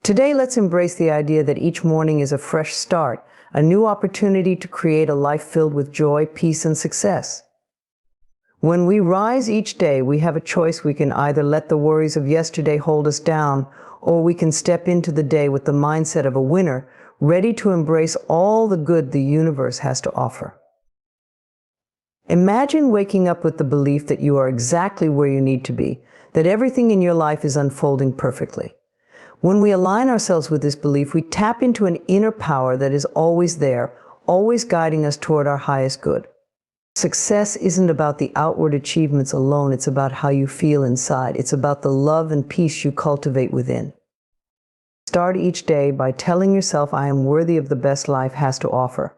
Today, let's embrace the idea that each morning is a fresh start, a new opportunity to create a life filled with joy, peace, and success. When we rise each day, we have a choice. We can either let the worries of yesterday hold us down, or we can step into the day with the mindset of a winner, ready to embrace all the good the universe has to offer. Imagine waking up with the belief that you are exactly where you need to be, that everything in your life is unfolding perfectly. When we align ourselves with this belief, we tap into an inner power that is always there, always guiding us toward our highest good. Success isn't about the outward achievements alone, it's about how you feel inside. It's about the love and peace you cultivate within. Start each day by telling yourself, I am worthy of the best life has to offer.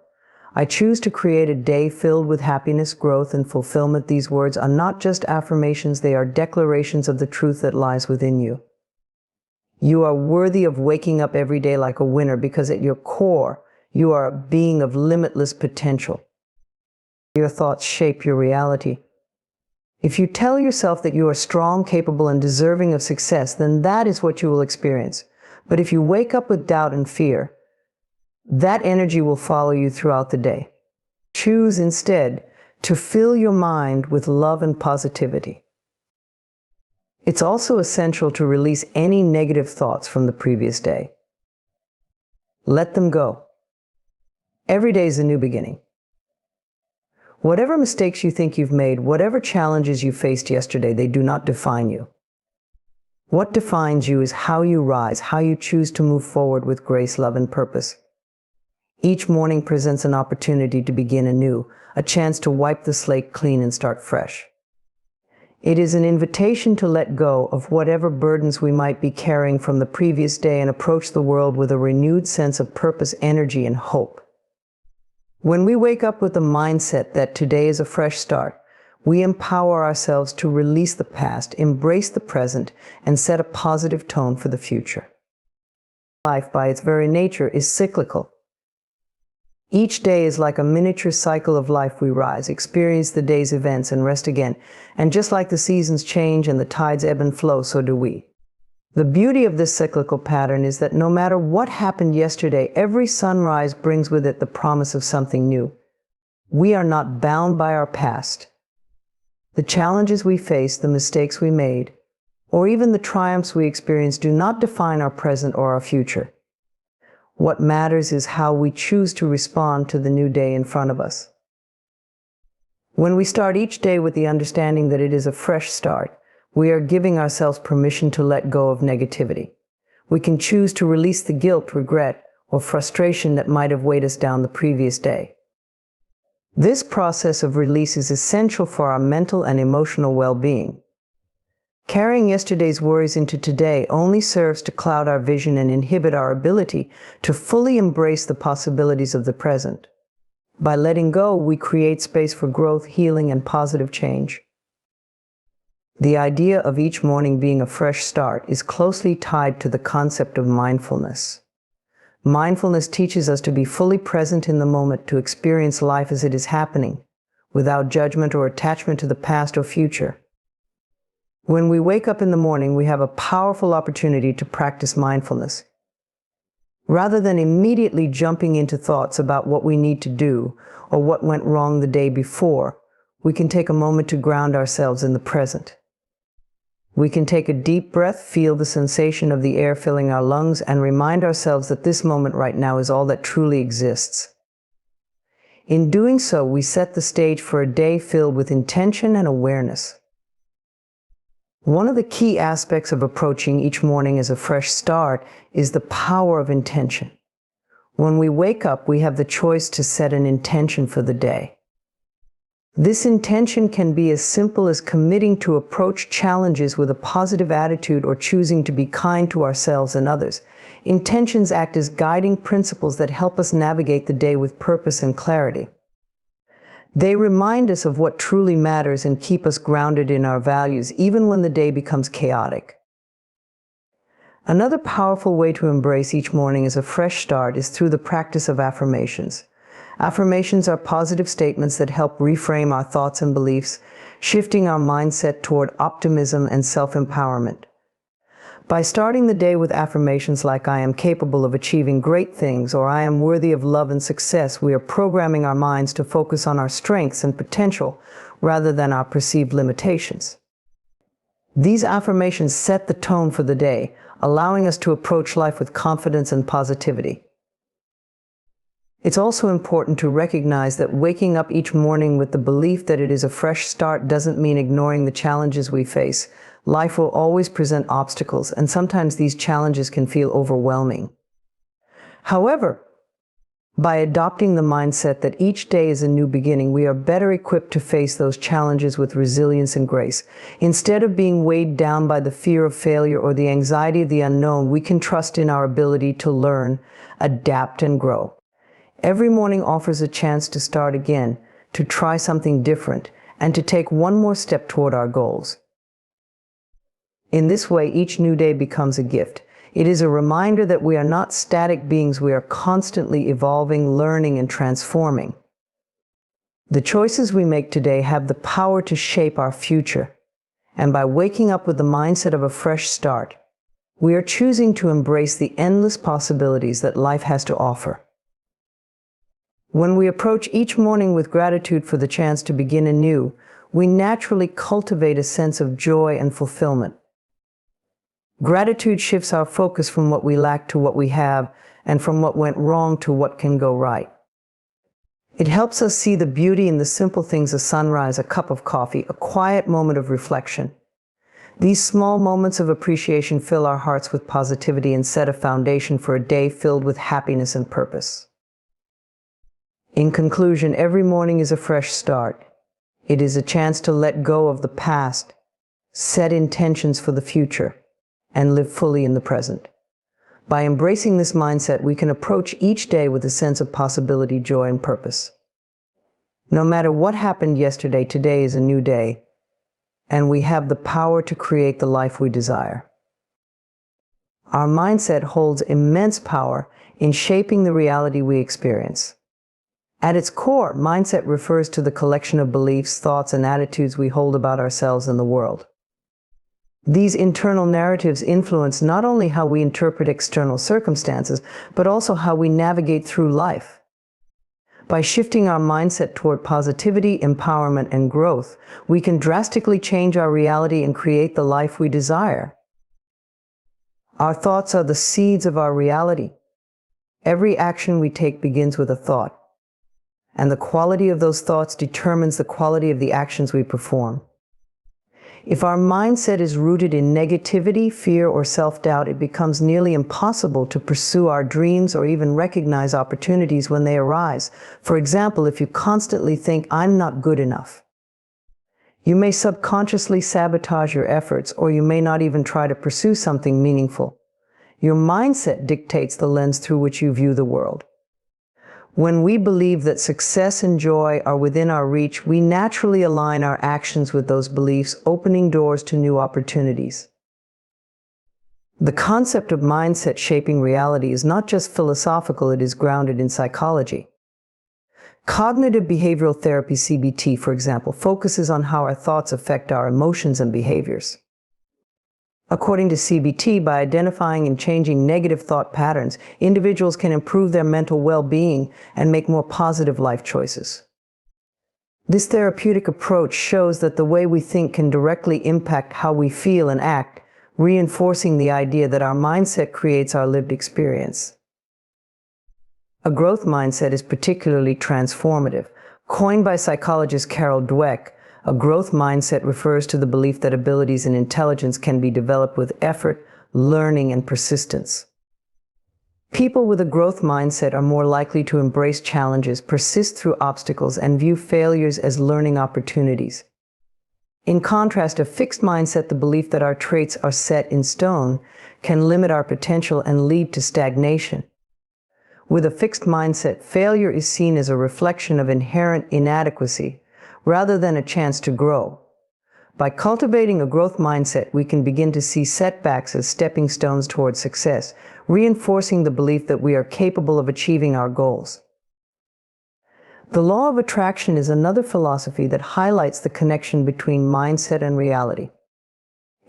I choose to create a day filled with happiness, growth, and fulfillment. These words are not just affirmations, they are declarations of the truth that lies within you. You are worthy of waking up every day like a winner because at your core, you are a being of limitless potential. Your thoughts shape your reality. If you tell yourself that you are strong, capable, and deserving of success, then that is what you will experience. But if you wake up with doubt and fear, that energy will follow you throughout the day. Choose instead to fill your mind with love and positivity. It's also essential to release any negative thoughts from the previous day. Let them go. Every day is a new beginning. Whatever mistakes you think you've made, whatever challenges you faced yesterday, they do not define you. What defines you is how you rise, how you choose to move forward with grace, love, and purpose. Each morning presents an opportunity to begin anew, a chance to wipe the slate clean and start fresh. It is an invitation to let go of whatever burdens we might be carrying from the previous day and approach the world with a renewed sense of purpose, energy, and hope. When we wake up with the mindset that today is a fresh start, we empower ourselves to release the past, embrace the present, and set a positive tone for the future. Life, by its very nature, is cyclical. Each day is like a miniature cycle of life. We rise, experience the day's events, and rest again. And just like the seasons change and the tides ebb and flow, so do we. The beauty of this cyclical pattern is that no matter what happened yesterday, every sunrise brings with it the promise of something new. We are not bound by our past. The challenges we face, the mistakes we made, or even the triumphs we experience do not define our present or our future. What matters is how we choose to respond to the new day in front of us. When we start each day with the understanding that it is a fresh start, we are giving ourselves permission to let go of negativity. We can choose to release the guilt, regret, or frustration that might have weighed us down the previous day. This process of release is essential for our mental and emotional well-being. Carrying yesterday's worries into today only serves to cloud our vision and inhibit our ability to fully embrace the possibilities of the present. By letting go, we create space for growth, healing, and positive change. The idea of each morning being a fresh start is closely tied to the concept of mindfulness. Mindfulness teaches us to be fully present in the moment, to experience life as it is happening, without judgment or attachment to the past or future. When we wake up in the morning, we have a powerful opportunity to practice mindfulness. Rather than immediately jumping into thoughts about what we need to do or what went wrong the day before, we can take a moment to ground ourselves in the present. We can take a deep breath, feel the sensation of the air filling our lungs, and remind ourselves that this moment right now is all that truly exists. In doing so, we set the stage for a day filled with intention and awareness. One of the key aspects of approaching each morning as a fresh start is the power of intention. When we wake up, we have the choice to set an intention for the day. This intention can be as simple as committing to approach challenges with a positive attitude or choosing to be kind to ourselves and others. Intentions act as guiding principles that help us navigate the day with purpose and clarity. They remind us of what truly matters and keep us grounded in our values, even when the day becomes chaotic. Another powerful way to embrace each morning as a fresh start is through the practice of affirmations. Affirmations are positive statements that help reframe our thoughts and beliefs, shifting our mindset toward optimism and self-empowerment. By starting the day with affirmations like "I am capable of achieving great things" or "I am worthy of love and success," we are programming our minds to focus on our strengths and potential rather than our perceived limitations. These affirmations set the tone for the day, allowing us to approach life with confidence and positivity. It's also important to recognize that waking up each morning with the belief that it is a fresh start doesn't mean ignoring the challenges we face. Life will always present obstacles, and sometimes these challenges can feel overwhelming. However, by adopting the mindset that each day is a new beginning, we are better equipped to face those challenges with resilience and grace. Instead of being weighed down by the fear of failure or the anxiety of the unknown, we can trust in our ability to learn, adapt, and grow. Every morning offers a chance to start again, to try something different, and to take one more step toward our goals. In this way, each new day becomes a gift. It is a reminder that we are not static beings. We are constantly evolving, learning, and transforming. The choices we make today have the power to shape our future. And by waking up with the mindset of a fresh start, we are choosing to embrace the endless possibilities that life has to offer. When we approach each morning with gratitude for the chance to begin anew, we naturally cultivate a sense of joy and fulfillment. Gratitude shifts our focus from what we lack to what we have, and from what went wrong to what can go right. It helps us see the beauty in the simple things: a sunrise, a cup of coffee, a quiet moment of reflection. These small moments of appreciation fill our hearts with positivity and set a foundation for a day filled with happiness and purpose. In conclusion, every morning is a fresh start. It is a chance to let go of the past, set intentions for the future, and live fully in the present. By embracing this mindset, we can approach each day with a sense of possibility, joy, and purpose. No matter what happened yesterday, today is a new day, and we have the power to create the life we desire. Our mindset holds immense power in shaping the reality we experience. At its core, mindset refers to the collection of beliefs, thoughts, and attitudes we hold about ourselves and the world. These internal narratives influence not only how we interpret external circumstances, but also how we navigate through life. By shifting our mindset toward positivity, empowerment, and growth, we can drastically change our reality and create the life we desire. Our thoughts are the seeds of our reality. Every action we take begins with a thought, and the quality of those thoughts determines the quality of the actions we perform. If our mindset is rooted in negativity, fear, or self-doubt, it becomes nearly impossible to pursue our dreams or even recognize opportunities when they arise. For example, if you constantly think, "I'm not good enough," you may subconsciously sabotage your efforts, or you may not even try to pursue something meaningful. Your mindset dictates the lens through which you view the world. When we believe that success and joy are within our reach, we naturally align our actions with those beliefs, opening doors to new opportunities. The concept of mindset shaping reality is not just philosophical, it is grounded in psychology. Cognitive behavioral therapy, CBT, for example, focuses on how our thoughts affect our emotions and behaviors. According to CBT, by identifying and changing negative thought patterns, individuals can improve their mental well-being and make more positive life choices. This therapeutic approach shows that the way we think can directly impact how we feel and act, reinforcing the idea that our mindset creates our lived experience. A growth mindset is particularly transformative. Coined by psychologist Carol Dweck, a growth mindset refers to the belief that abilities and intelligence can be developed with effort, learning, and persistence. People with a growth mindset are more likely to embrace challenges, persist through obstacles, and view failures as learning opportunities. In contrast, a fixed mindset, the belief that our traits are set in stone, can limit our potential and lead to stagnation. With a fixed mindset, failure is seen as a reflection of inherent inadequacy, rather than a chance to grow. By cultivating a growth mindset, we can begin to see setbacks as stepping stones towards success, reinforcing the belief that we are capable of achieving our goals. The law of attraction is another philosophy that highlights the connection between mindset and reality.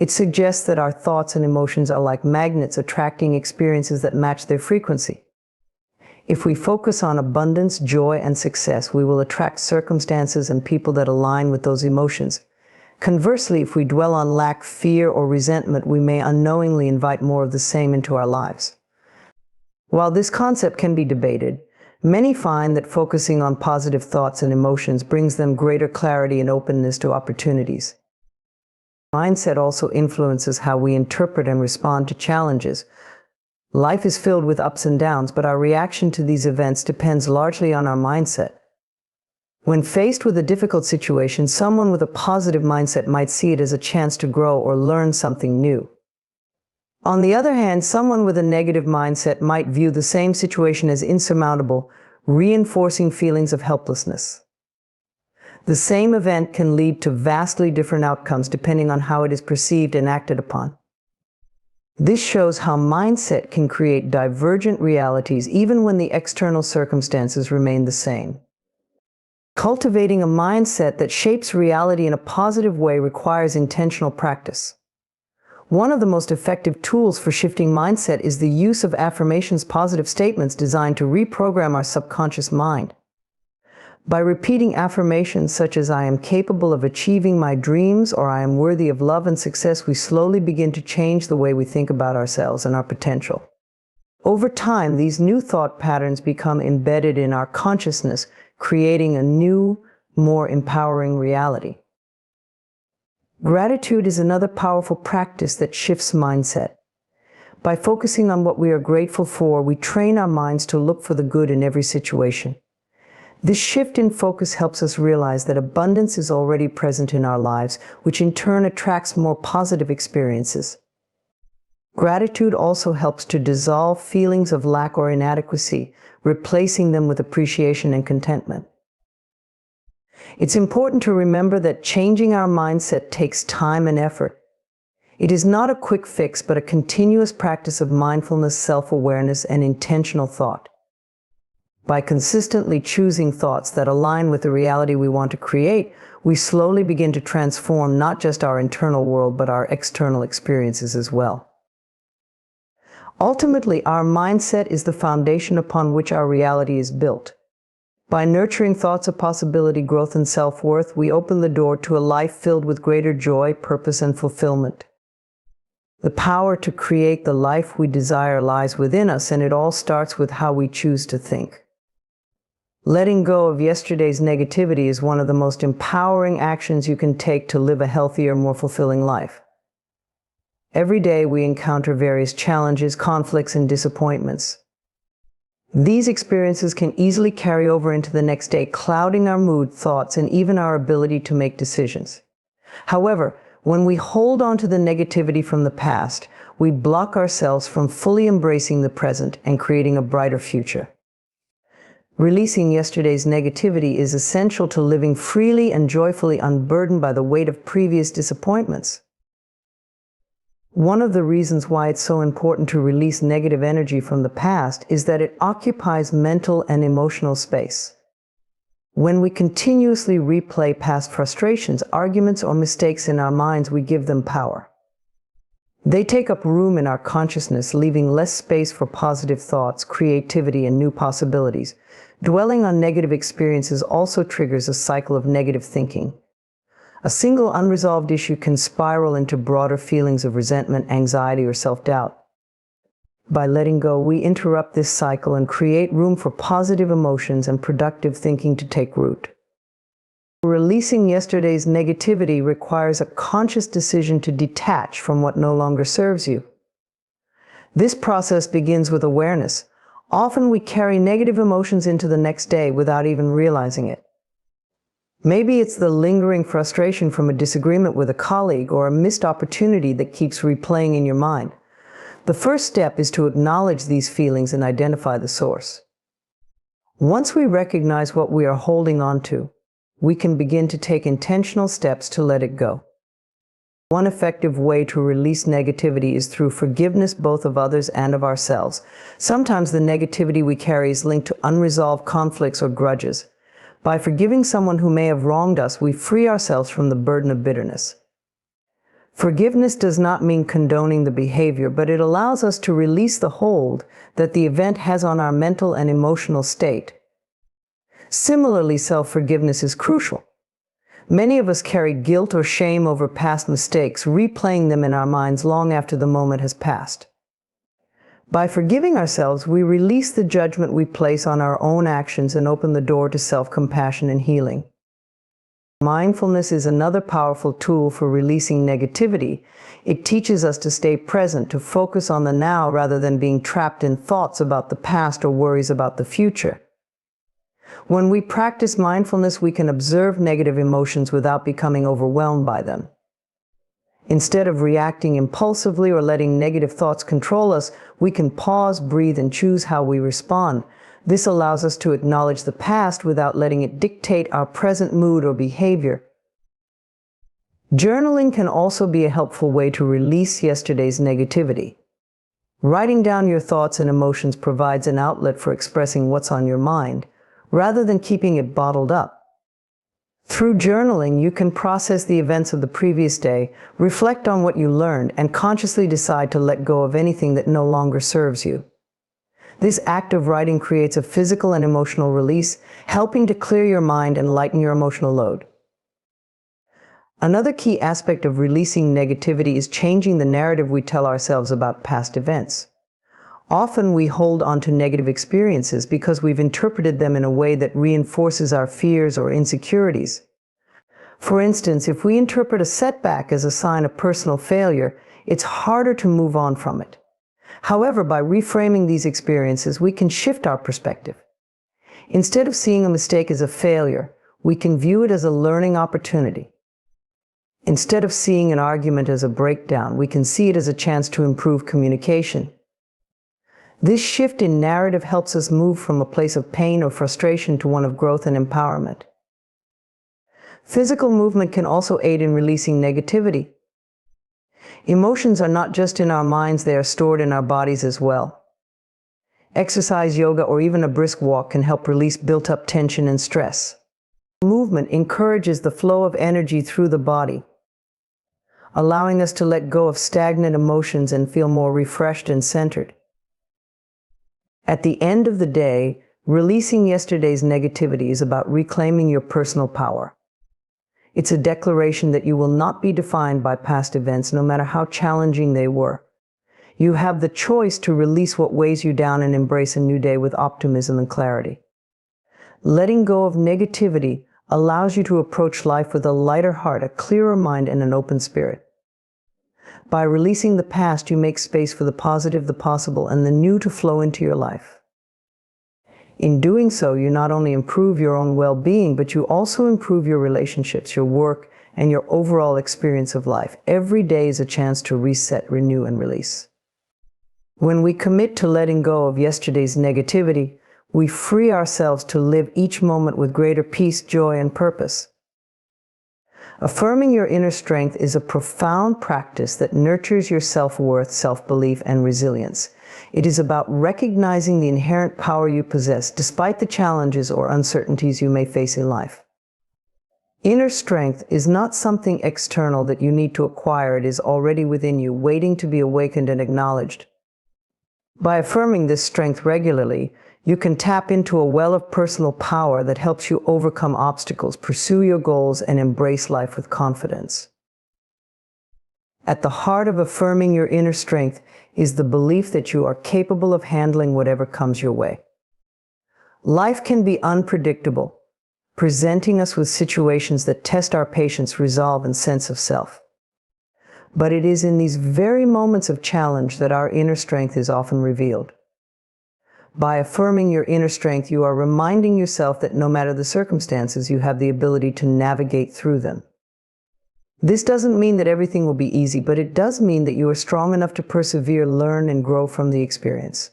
It suggests that our thoughts and emotions are like magnets attracting experiences that match their frequency. If we focus on abundance, joy, and success, we will attract circumstances and people that align with those emotions. Conversely, if we dwell on lack, fear, or resentment, we may unknowingly invite more of the same into our lives. While this concept can be debated, many find that focusing on positive thoughts and emotions brings them greater clarity and openness to opportunities. Mindset also influences how we interpret and respond to challenges. Life is filled with ups and downs, but our reaction to these events depends largely on our mindset. When faced with a difficult situation, someone with a positive mindset might see it as a chance to grow or learn something new. On the other hand, someone with a negative mindset might view the same situation as insurmountable, reinforcing feelings of helplessness. The same event can lead to vastly different outcomes depending on how it is perceived and acted upon. This shows how mindset can create divergent realities even when the external circumstances remain the same. Cultivating a mindset that shapes reality in a positive way requires intentional practice. One of the most effective tools for shifting mindset is the use of affirmations, positive statements designed to reprogram our subconscious mind. By repeating affirmations such as "I am capable of achieving my dreams" or "I am worthy of love and success," we slowly begin to change the way we think about ourselves and our potential. Over time, these new thought patterns become embedded in our consciousness, creating a new, more empowering reality. Gratitude is another powerful practice that shifts mindset. By focusing on what we are grateful for, we train our minds to look for the good in every situation. This shift in focus helps us realize that abundance is already present in our lives, which in turn attracts more positive experiences. Gratitude also helps to dissolve feelings of lack or inadequacy, replacing them with appreciation and contentment. It's important to remember that changing our mindset takes time and effort. It is not a quick fix, but a continuous practice of mindfulness, self-awareness, and intentional thought. By consistently choosing thoughts that align with the reality we want to create, we slowly begin to transform not just our internal world, but our external experiences as well. Ultimately, our mindset is the foundation upon which our reality is built. By nurturing thoughts of possibility, growth, and self-worth, we open the door to a life filled with greater joy, purpose, and fulfillment. The power to create the life we desire lies within us, and it all starts with how we choose to think. Letting go of yesterday's negativity is one of the most empowering actions you can take to live a healthier, more fulfilling life. Every day we encounter various challenges, conflicts, and disappointments. These experiences can easily carry over into the next day, clouding our mood, thoughts, and even our ability to make decisions. However, when we hold on to the negativity from the past, we block ourselves from fully embracing the present and creating a brighter future. Releasing yesterday's negativity is essential to living freely and joyfully, unburdened by the weight of previous disappointments. One of the reasons why it's so important to release negative energy from the past is that it occupies mental and emotional space. When we continuously replay past frustrations, arguments, or mistakes in our minds, we give them power. They take up room in our consciousness, leaving less space for positive thoughts, creativity, and new possibilities. Dwelling on negative experiences also triggers a cycle of negative thinking. A single unresolved issue can spiral into broader feelings of resentment, anxiety, or self-doubt. By letting go, we interrupt this cycle and create room for positive emotions and productive thinking to take root. Releasing yesterday's negativity requires a conscious decision to detach from what no longer serves you. This process begins with awareness. Often we carry negative emotions into the next day without even realizing it. Maybe it's the lingering frustration from a disagreement with a colleague or a missed opportunity that keeps replaying in your mind. The first step is to acknowledge these feelings and identify the source. Once we recognize what we are holding on to, we can begin to take intentional steps to let it go. One effective way to release negativity is through forgiveness, both of others and of ourselves. Sometimes the negativity we carry is linked to unresolved conflicts or grudges. By forgiving someone who may have wronged us, we free ourselves from the burden of bitterness. Forgiveness does not mean condoning the behavior, but it allows us to release the hold that the event has on our mental and emotional state. Similarly, self-forgiveness is crucial. Many of us carry guilt or shame over past mistakes, replaying them in our minds long after the moment has passed. By forgiving ourselves, we release the judgment we place on our own actions and open the door to self-compassion and healing. Mindfulness is another powerful tool for releasing negativity. It teaches us to stay present, to focus on the now rather than being trapped in thoughts about the past or worries about the future. When we practice mindfulness, we can observe negative emotions without becoming overwhelmed by them. Instead of reacting impulsively or letting negative thoughts control us, we can pause, breathe, and choose how we respond. This allows us to acknowledge the past without letting it dictate our present mood or behavior. Journaling can also be a helpful way to release yesterday's negativity. Writing down your thoughts and emotions provides an outlet for expressing what's on your mind, rather than keeping it bottled up. Through journaling, you can process the events of the previous day, reflect on what you learned, and consciously decide to let go of anything that no longer serves you. This act of writing creates a physical and emotional release, helping to clear your mind and lighten your emotional load. Another key aspect of releasing negativity is changing the narrative we tell ourselves about past events. Often we hold on to negative experiences because we've interpreted them in a way that reinforces our fears or insecurities. For instance, if we interpret a setback as a sign of personal failure, it's harder to move on from it. However, by reframing these experiences, we can shift our perspective. Instead of seeing a mistake as a failure, we can view it as a learning opportunity. Instead of seeing an argument as a breakdown, we can see it as a chance to improve communication. This shift in narrative helps us move from a place of pain or frustration to one of growth and empowerment. Physical movement can also aid in releasing negativity. Emotions are not just in our minds, they are stored in our bodies as well. Exercise, yoga, or even a brisk walk can help release built-up tension and stress. Movement encourages the flow of energy through the body, allowing us to let go of stagnant emotions and feel more refreshed and centered. At the end of the day, releasing yesterday's negativity is about reclaiming your personal power. It's a declaration that you will not be defined by past events, no matter how challenging they were. You have the choice to release what weighs you down and embrace a new day with optimism and clarity. Letting go of negativity allows you to approach life with a lighter heart, a clearer mind, and an open spirit. By releasing the past, you make space for the positive, the possible, and the new to flow into your life. In doing so, you not only improve your own well-being, but you also improve your relationships, your work, and your overall experience of life. Every day is a chance to reset, renew, and release. When we commit to letting go of yesterday's negativity, we free ourselves to live each moment with greater peace, joy, and purpose. Affirming your inner strength is a profound practice that nurtures your self-worth, self-belief, and resilience. It is about recognizing the inherent power you possess despite the challenges or uncertainties you may face in life. Inner strength is not something external that you need to acquire. It is already within you, waiting to be awakened and acknowledged. By affirming this strength regularly, you can tap into a well of personal power that helps you overcome obstacles, pursue your goals, and embrace life with confidence. At the heart of affirming your inner strength is the belief that you are capable of handling whatever comes your way. Life can be unpredictable, presenting us with situations that test our patience, resolve, and sense of self. But it is in these very moments of challenge that our inner strength is often revealed. By affirming your inner strength, you are reminding yourself that no matter the circumstances, you have the ability to navigate through them. This doesn't mean that everything will be easy, but it does mean that you are strong enough to persevere, learn, and grow from the experience.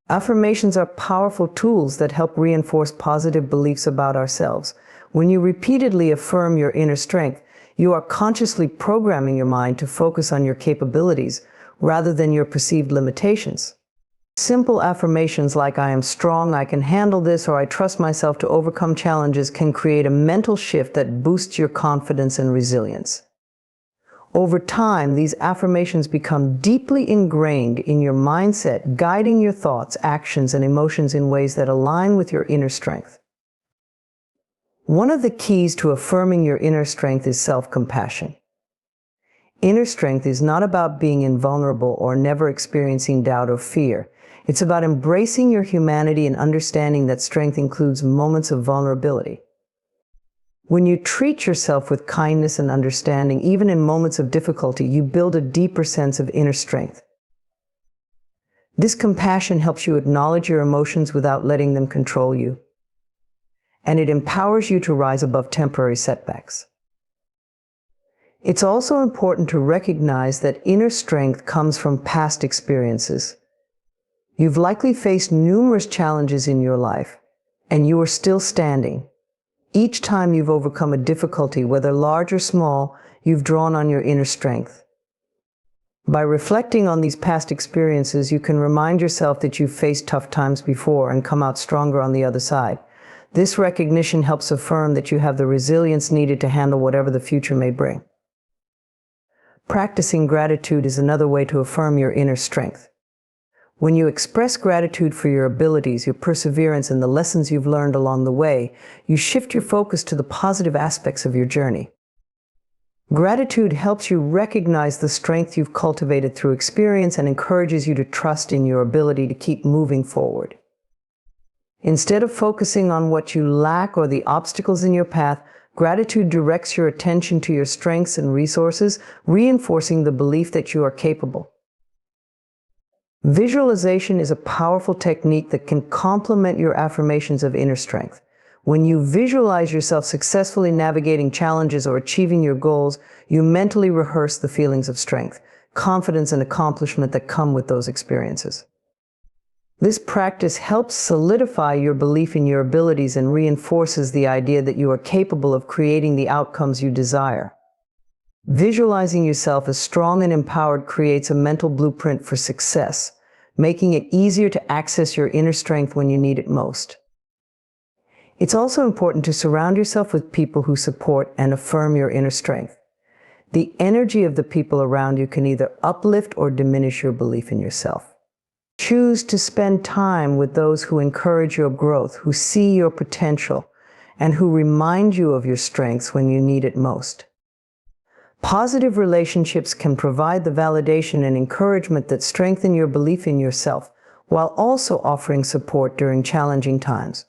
Affirmations are powerful tools that help reinforce positive beliefs about ourselves. When you repeatedly affirm your inner strength, you are consciously programming your mind to focus on your capabilities rather than your perceived limitations. Simple affirmations like "I am strong," "I can handle this," or "I trust myself to overcome challenges" can create a mental shift that boosts your confidence and resilience. Over time, these affirmations become deeply ingrained in your mindset, guiding your thoughts, actions, and emotions in ways that align with your inner strength. One of the keys to affirming your inner strength is self-compassion. Inner strength is not about being invulnerable or never experiencing doubt or fear. It's about embracing your humanity and understanding that strength includes moments of vulnerability. When you treat yourself with kindness and understanding, even in moments of difficulty, you build a deeper sense of inner strength. This compassion helps you acknowledge your emotions without letting them control you, and it empowers you to rise above temporary setbacks. It's also important to recognize that inner strength comes from past experiences. You've likely faced numerous challenges in your life, and you are still standing. Each time you've overcome a difficulty, whether large or small, you've drawn on your inner strength. By reflecting on these past experiences, you can remind yourself that you've faced tough times before and come out stronger on the other side. This recognition helps affirm that you have the resilience needed to handle whatever the future may bring. Practicing gratitude is another way to affirm your inner strength. When you express gratitude for your abilities, your perseverance, and the lessons you've learned along the way, you shift your focus to the positive aspects of your journey. Gratitude helps you recognize the strength you've cultivated through experience and encourages you to trust in your ability to keep moving forward. Instead of focusing on what you lack or the obstacles in your path, gratitude directs your attention to your strengths and resources, reinforcing the belief that you are capable. Visualization is a powerful technique that can complement your affirmations of inner strength. When you visualize yourself successfully navigating challenges or achieving your goals, you mentally rehearse the feelings of strength, confidence, and accomplishment that come with those experiences. This practice helps solidify your belief in your abilities and reinforces the idea that you are capable of creating the outcomes you desire. Visualizing yourself as strong and empowered creates a mental blueprint for success, making it easier to access your inner strength when you need it most. It's also important to surround yourself with people who support and affirm your inner strength. The energy of the people around you can either uplift or diminish your belief in yourself. Choose to spend time with those who encourage your growth, who see your potential, and who remind you of your strengths when you need it most. Positive relationships can provide the validation and encouragement that strengthen your belief in yourself, while also offering support during challenging times.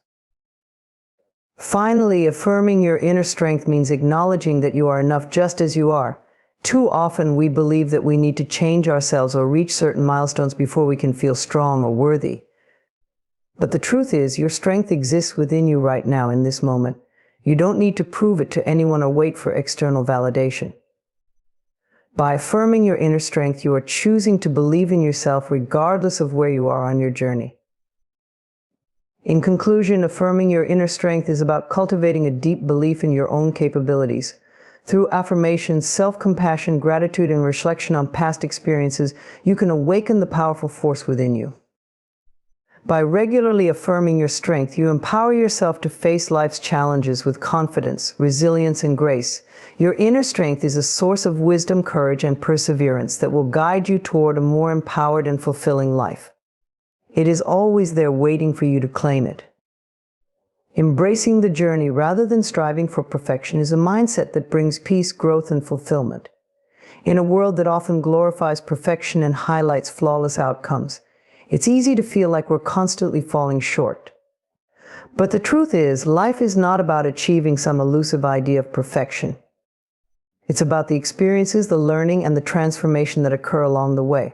Finally, affirming your inner strength means acknowledging that you are enough just as you are. Too often we believe that we need to change ourselves or reach certain milestones before we can feel strong or worthy. But the truth is, your strength exists within you right now in this moment. You don't need to prove it to anyone or wait for external validation. By affirming your inner strength, you are choosing to believe in yourself regardless of where you are on your journey. In conclusion, affirming your inner strength is about cultivating a deep belief in your own capabilities. Through affirmations, self-compassion, gratitude, and reflection on past experiences, you can awaken the powerful force within you. By regularly affirming your strength, you empower yourself to face life's challenges with confidence, resilience, and grace. Your inner strength is a source of wisdom, courage, and perseverance that will guide you toward a more empowered and fulfilling life. It is always there waiting for you to claim it. Embracing the journey rather than striving for perfection is a mindset that brings peace, growth, and fulfillment. In a world that often glorifies perfection and highlights flawless outcomes, it's easy to feel like we're constantly falling short. But the truth is, life is not about achieving some elusive idea of perfection. It's about the experiences, the learning, and the transformation that occur along the way.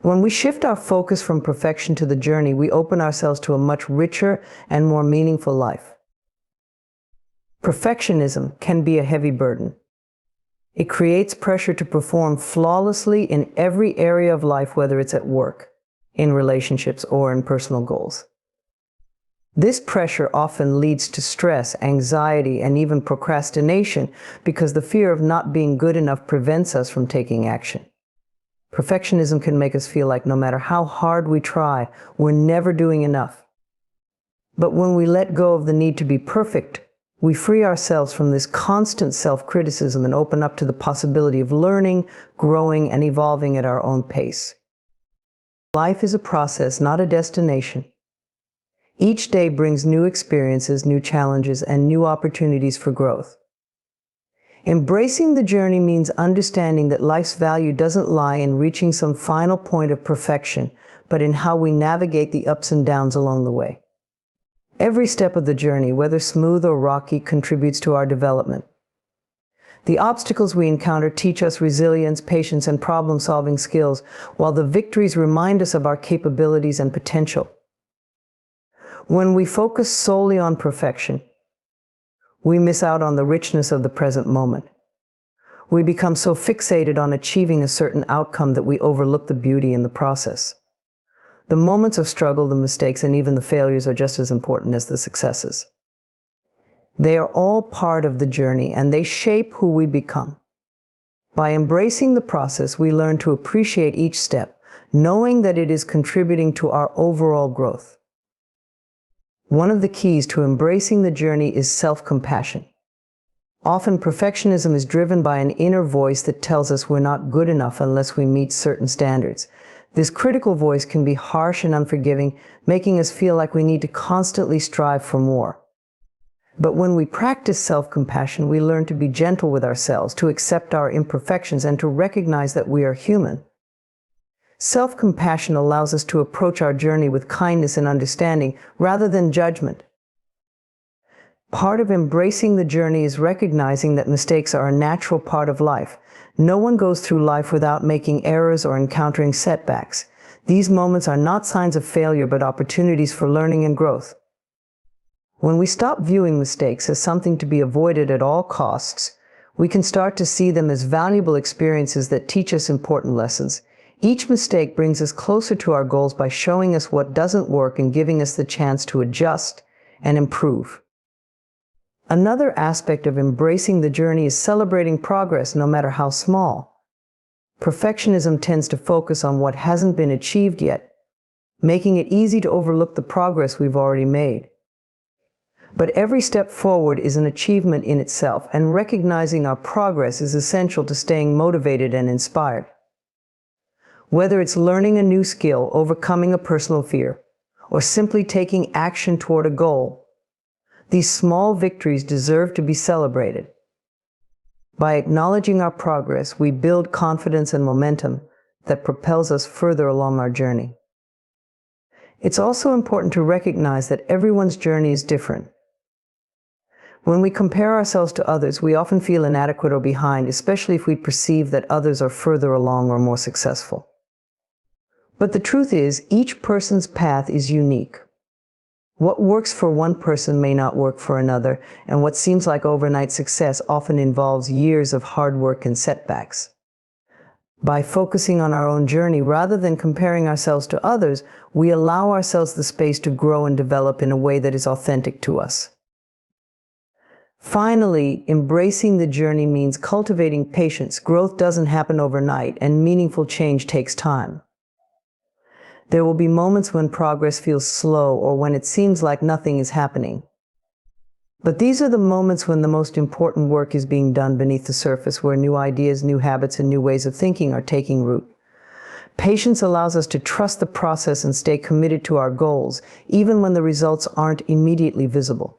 When we shift our focus from perfection to the journey, we open ourselves to a much richer and more meaningful life. Perfectionism can be a heavy burden. It creates pressure to perform flawlessly in every area of life, whether it's at work, in relationships, or in personal goals. This pressure often leads to stress, anxiety, and even procrastination because the fear of not being good enough prevents us from taking action. Perfectionism can make us feel like no matter how hard we try, we're never doing enough. But when we let go of the need to be perfect, We free ourselves from this constant self-criticism and open up to the possibility of learning, growing, and evolving at our own pace. Life is a process, not a destination. Each day brings new experiences, new challenges, and new opportunities for growth. Embracing the journey means understanding that life's value doesn't lie in reaching some final point of perfection, but in how we navigate the ups and downs along the way. Every step of the journey, whether smooth or rocky, contributes to our development. The obstacles we encounter teach us resilience, patience, and problem-solving skills, while the victories remind us of our capabilities and potential. When we focus solely on perfection, we miss out on the richness of the present moment. We become so fixated on achieving a certain outcome that we overlook the beauty in the process. The moments of struggle, the mistakes, and even the failures are just as important as the successes. They are all part of the journey, and they shape who we become. By embracing the process, we learn to appreciate each step, knowing that it is contributing to our overall growth. One of the keys to embracing the journey is self-compassion. Often, perfectionism is driven by an inner voice that tells us we're not good enough unless we meet certain standards. This critical voice can be harsh and unforgiving, making us feel like we need to constantly strive for more. But when we practice self-compassion, we learn to be gentle with ourselves, to accept our imperfections, and to recognize that we are human. Self-compassion allows us to approach our journey with kindness and understanding rather than judgment. Part of embracing the journey is recognizing that mistakes are a natural part of life. No one goes through life without making errors or encountering setbacks. These moments are not signs of failure, but opportunities for learning and growth. When we stop viewing mistakes as something to be avoided at all costs, we can start to see them as valuable experiences that teach us important lessons. Each mistake brings us closer to our goals by showing us what doesn't work and giving us the chance to adjust and improve. Another aspect of embracing the journey is celebrating progress, no matter how small. Perfectionism tends to focus on what hasn't been achieved yet, making it easy to overlook the progress we've already made. But every step forward is an achievement in itself, and recognizing our progress is essential to staying motivated and inspired. Whether it's learning a new skill, overcoming a personal fear, or simply taking action toward a goal, these small victories deserve to be celebrated. By acknowledging our progress, we build confidence and momentum that propels us further along our journey. It's also important to recognize that everyone's journey is different. When we compare ourselves to others, we often feel inadequate or behind, especially if we perceive that others are further along or more successful. But the truth is, each person's path is unique. What works for one person may not work for another, and what seems like overnight success often involves years of hard work and setbacks. By focusing on our own journey rather than comparing ourselves to others, we allow ourselves the space to grow and develop in a way that is authentic to us. Finally, embracing the journey means cultivating patience. Growth doesn't happen overnight, and meaningful change takes time. There will be moments when progress feels slow or when it seems like nothing is happening. But these are the moments when the most important work is being done beneath the surface, where new ideas, new habits, and new ways of thinking are taking root. Patience allows us to trust the process and stay committed to our goals, even when the results aren't immediately visible.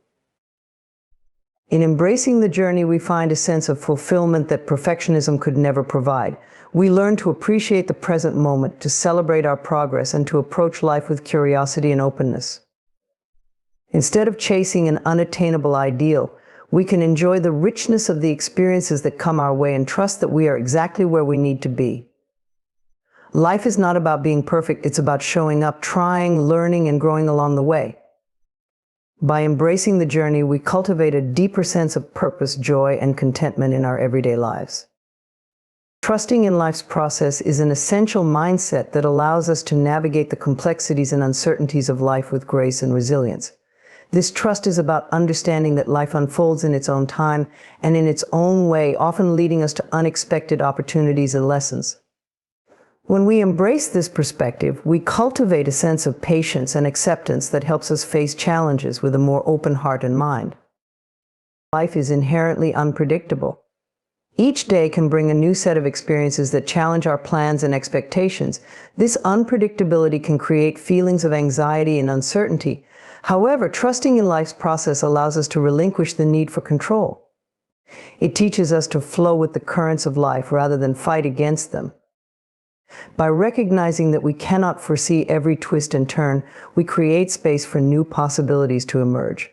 In embracing the journey, we find a sense of fulfillment that perfectionism could never provide. We learn to appreciate the present moment, to celebrate our progress, and to approach life with curiosity and openness. Instead of chasing an unattainable ideal, we can enjoy the richness of the experiences that come our way and trust that we are exactly where we need to be. Life is not about being perfect, it's about showing up, trying, learning, and growing along the way. By embracing the journey, we cultivate a deeper sense of purpose, joy, and contentment in our everyday lives. Trusting in life's process is an essential mindset that allows us to navigate the complexities and uncertainties of life with grace and resilience. This trust is about understanding that life unfolds in its own time and in its own way, often leading us to unexpected opportunities and lessons. When we embrace this perspective, we cultivate a sense of patience and acceptance that helps us face challenges with a more open heart and mind. Life is inherently unpredictable. Each day can bring a new set of experiences that challenge our plans and expectations. This unpredictability can create feelings of anxiety and uncertainty. However, trusting in life's process allows us to relinquish the need for control. It teaches us to flow with the currents of life rather than fight against them. By recognizing that we cannot foresee every twist and turn, we create space for new possibilities to emerge.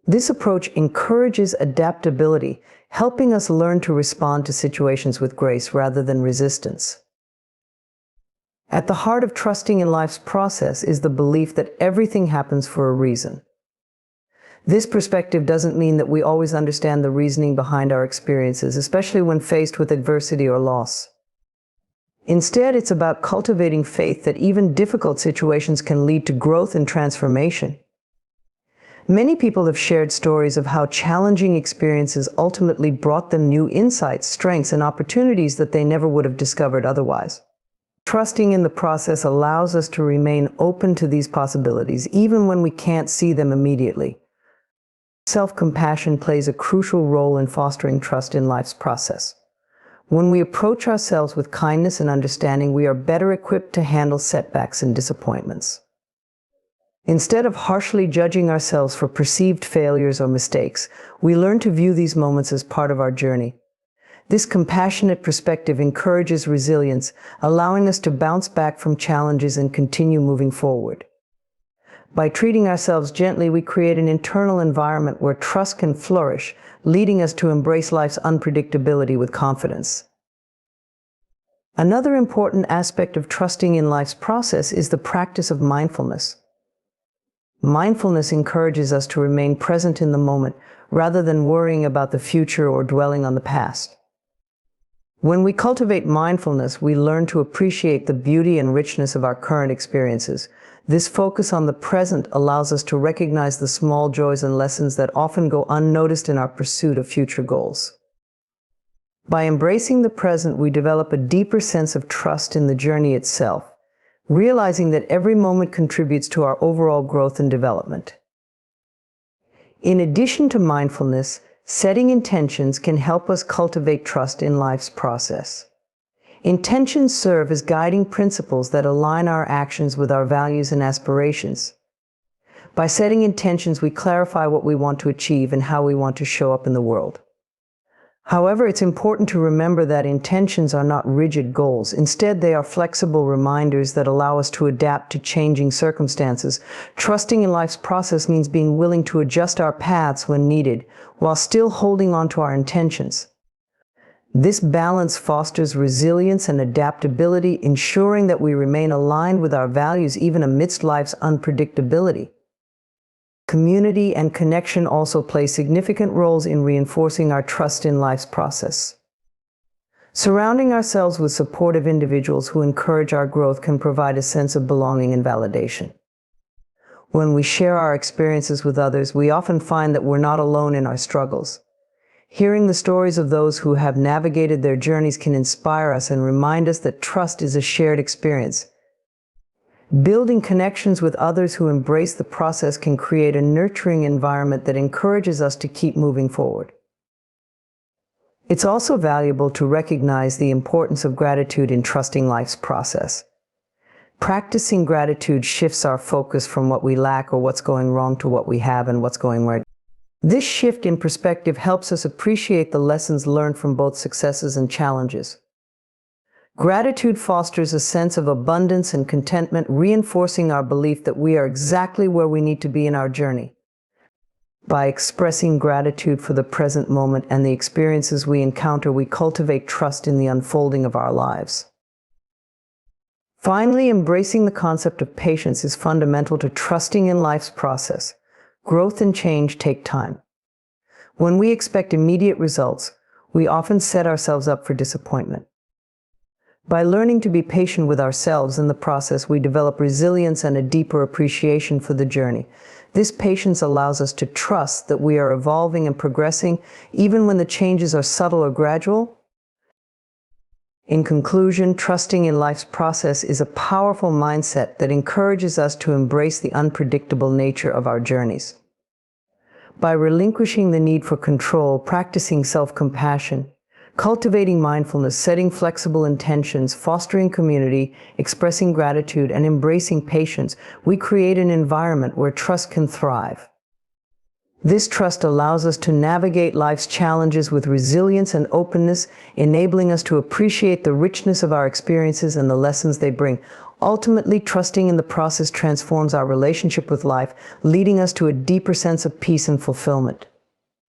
This approach encourages adaptability, helping us learn to respond to situations with grace rather than resistance. At the heart of trusting in life's process is the belief that everything happens for a reason. This perspective doesn't mean that we always understand the reasoning behind our experiences, especially when faced with adversity or loss. Instead, it's about cultivating faith that even difficult situations can lead to growth and transformation. Many people have shared stories of how challenging experiences ultimately brought them new insights, strengths, and opportunities that they never would have discovered otherwise. Trusting in the process allows us to remain open to these possibilities, even when we can't see them immediately. Self-compassion plays a crucial role in fostering trust in life's process. When we approach ourselves with kindness and understanding, we are better equipped to handle setbacks and disappointments. Instead of harshly judging ourselves for perceived failures or mistakes, we learn to view these moments as part of our journey. This compassionate perspective encourages resilience, allowing us to bounce back from challenges and continue moving forward. By treating ourselves gently, we create an internal environment where trust can flourish, leading us to embrace life's unpredictability with confidence. Another important aspect of trusting in life's process is the practice of mindfulness. Mindfulness encourages us to remain present in the moment rather than worrying about the future or dwelling on the past. When we cultivate mindfulness, we learn to appreciate the beauty and richness of our current experiences. This focus on the present allows us to recognize the small joys and lessons that often go unnoticed in our pursuit of future goals. By embracing the present, we develop a deeper sense of trust in the journey itself, realizing that every moment contributes to our overall growth and development. In addition to mindfulness, setting intentions can help us cultivate trust in life's process. Intentions serve as guiding principles that align our actions with our values and aspirations. By setting intentions, we clarify what we want to achieve and how we want to show up in the world. However, it's important to remember that intentions are not rigid goals. Instead, they are flexible reminders that allow us to adapt to changing circumstances. Trusting in life's process means being willing to adjust our paths when needed, while still holding on to our intentions. This balance fosters resilience and adaptability, ensuring that we remain aligned with our values even amidst life's unpredictability. Community and connection also play significant roles in reinforcing our trust in life's process. Surrounding ourselves with supportive individuals who encourage our growth can provide a sense of belonging and validation. When we share our experiences with others, we often find that we're not alone in our struggles. Hearing the stories of those who have navigated their journeys can inspire us and remind us that trust is a shared experience. Building connections with others who embrace the process can create a nurturing environment that encourages us to keep moving forward. It's also valuable to recognize the importance of gratitude in trusting life's process. Practicing gratitude shifts our focus from what we lack or what's going wrong to what we have and what's going right. This shift in perspective helps us appreciate the lessons learned from both successes and challenges. Gratitude fosters a sense of abundance and contentment, reinforcing our belief that we are exactly where we need to be in our journey. By expressing gratitude for the present moment and the experiences we encounter, we cultivate trust in the unfolding of our lives. Finally, embracing the concept of patience is fundamental to trusting in life's process. Growth and change take time. When we expect immediate results, we often set ourselves up for disappointment. By learning to be patient with ourselves in the process, we develop resilience and a deeper appreciation for the journey. This patience allows us to trust that we are evolving and progressing, even when the changes are subtle or gradual. In conclusion, trusting in life's process is a powerful mindset that encourages us to embrace the unpredictable nature of our journeys. By relinquishing the need for control, practicing self-compassion, cultivating mindfulness, setting flexible intentions, fostering community, expressing gratitude, and embracing patience, we create an environment where trust can thrive. This trust allows us to navigate life's challenges with resilience and openness, enabling us to appreciate the richness of our experiences and the lessons they bring. Ultimately, trusting in the process transforms our relationship with life, leading us to a deeper sense of peace and fulfillment.